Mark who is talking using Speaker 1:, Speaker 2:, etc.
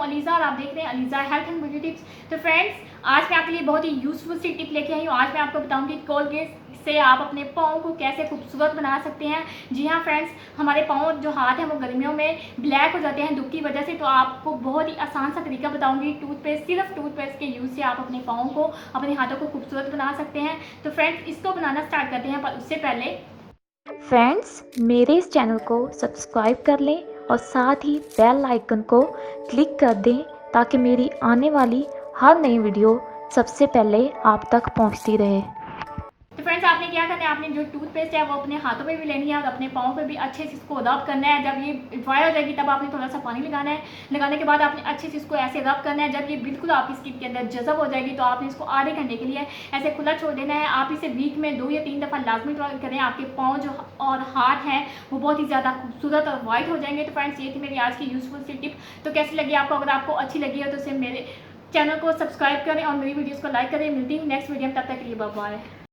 Speaker 1: अलीज़ा और आप देख रहे हैं Aliza health and beauty tips. तो फ्रेंड्स, आज मैं आपके लिए बहुत ही यूज़फुल सी टिप लेके आई हूँ। आज मैं आपको बताऊंगी कोलगेट से आप अपने पाँव को कैसे खूबसूरत बना सकते हैं। जी हाँ फ्रेंड्स, हमारे पाँव जो हाथ हैं वो गर्मियों में ब्लैक हो जाते हैं धूप की वजह से, तो आपको बहुत ही आसान सा तरीका बताऊंगी। सिर्फ टूथपेस्ट के यूज़ से आप अपने पाँव को, अपने हाथों को खूबसूरत बना सकते हैं। तो फ्रेंड्स, इसको बनाना स्टार्ट करते हैं, पर उससे पहले
Speaker 2: फ्रेंड्स, मेरे इस चैनल को सब्सक्राइब कर लें और साथ ही बेल आइकन को क्लिक कर दें ताकि मेरी आने वाली हर नई वीडियो सबसे पहले आप तक पहुंचती रहे।
Speaker 1: तो फ्रेंड्स, आपने क्या करना है, आपने जो टूथपेस्ट है वो अपने हाथों पे भी लेनी है और अपने पाँव पे भी अच्छे से इसको रब करना है। जब ये ड्राई हो जाएगी तब आपने थोड़ा सा पानी लगाना है। लगाने के बाद आपने अच्छे से इसको ऐसे रब करना है। जब ये बिल्कुल आपकी स्किन के अंदर जज़ब हो जाएगी तो आपने इसको आधे घंटे के लिए ऐसे खुला छोड़ देना है। आप इसे वीक में 2 या 3 दफ़ा लाजमी ट्राई करें। आपके पाँव जो और हाथ हैं वो बहुत ही ज़्यादा खूबसूरत और वाइट हो जाएंगे। तो फ्रेंड्स, ये थी मेरी आज की यूज़फुल सी टिप। तो कैसी लगी आपको? अगर आपको अच्छी लगी हो तो उसे मेरे चैनल को सब्सक्राइब करें और मेरी वीडियोज़ को लाइक करें। मिलती हूँ नेक्स्ट वीडियो में, तब तक के लिए बाय बाय।